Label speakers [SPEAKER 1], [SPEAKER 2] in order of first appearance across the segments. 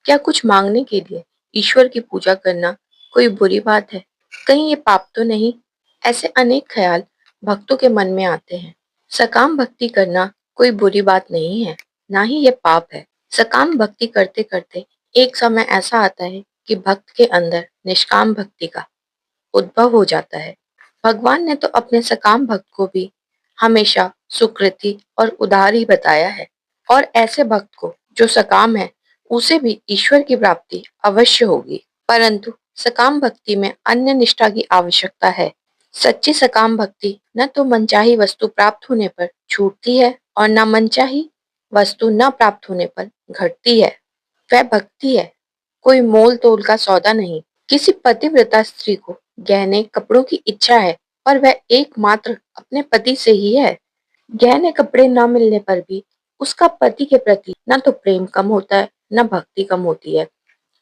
[SPEAKER 1] क्या कुछ मांगने के लिए ईश्वर की पूजा करना कोई बुरी बात है? कहीं ये पाप तो नहीं? ऐसे अनेक ख्याल भक्तों के मन में आते हैं। सकाम भक्ति करना कोई बुरी बात नहीं है, ना ही ये पाप है। सकाम भक्ति करते करते एक समय ऐसा आता है कि भक्त के अंदर निष्काम भक्ति का उद्भव हो जाता है। भगवान ने तो अपने सकाम भक्त को भी हमेशा सुकृति और उदार ही बताया है, और ऐसे भक्त को जो सकाम है उसे भी ईश्वर की प्राप्ति अवश्य होगी। परंतु सकाम भक्ति में अन्य निष्ठा की आवश्यकता है। सच्ची सकाम भक्ति न तो मनचाही वस्तु प्राप्त होने पर छूटती है और न मनचाही वस्तु न प्राप्त होने पर घटती है। वह भक्ति है, कोई मोल तोल का सौदा नहीं। किसी पतिव्रता स्त्री को गहने कपड़ों की इच्छा है, पर वह एकमात्र अपने पति से ही है। गहने कपड़े न मिलने पर भी उसका पति के प्रति न तो प्रेम कम होता है, न भक्ति कम होती है।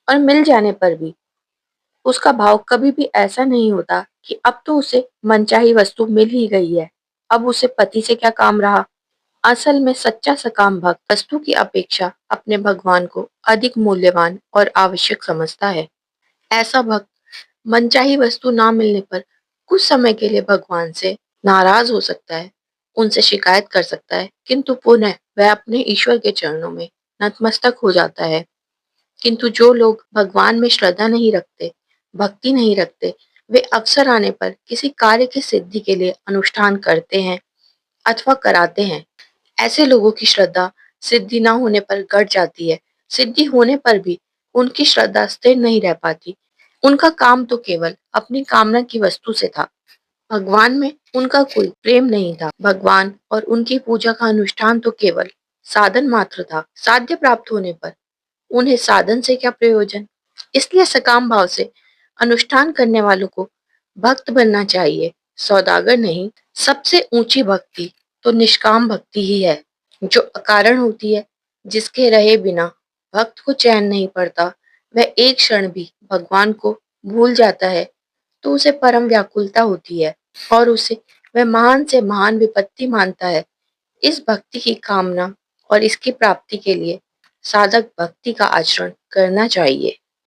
[SPEAKER 1] और मिल जाने पर भी उसका भाव कभी भी ऐसा नहीं होता कि अब तो उसे मनचाही वस्तु मिल ही गई है, अब उसे पति से क्या काम रहा। असल में सच्चा सकाम भक्त वस्तु की अपेक्षा अपने भगवान को अधिक मूल्यवान और आवश्यक समझता है। ऐसा भक्त मनचाही वस्तु ना मिलने पर कुछ समय के लिए भगवान से नाराज हो सकता है, उनसे शिकायत कर सकता है, किंतु पुनः वह अपने ईश्वर के चरणों में नतमस्तक हो जाता है। किंतु जो लोग भगवान में श्रद्धा नहीं रखते, भक्ति नहीं रखते, वे अवसर आने पर किसी कार्य की सिद्धि के लिए अनुष्ठान करते हैं अथवा कराते हैं। ऐसे लोगों की श्रद्धा सिद्धि ना होने पर घट जाती है, सिद्धि होने पर भी उनकी श्रद्धा स्थिर नहीं रह पाती। उनका काम तो केवल अपनी कामना की वस्तु से था, भगवान में उनका कोई प्रेम नहीं था। भगवान और उनकी पूजा का अनुष्ठान तो केवल साधन मात्र था। साध्य प्राप्त होने पर उन्हें साधन से क्या प्रयोजन। इसलिए सकाम भाव से अनुष्ठान करने वालों को भक्त बनना चाहिए, सौदागर नहीं। सबसे ऊंची भक्ति तो निष्काम भक्ति ही है, जो अकारण होती है, जिसके रहे बिना भक्त को चैन नहीं पड़ता। वह एक क्षण भी भगवान को भूल जाता है तो उसे परम व्याकुलता होती है, और उसे वह महान से महान विपत्ति मानता है। इस भक्ति की कामना और इसकी प्राप्ति के लिए साधक भक्ति का आचरण करना चाहिए।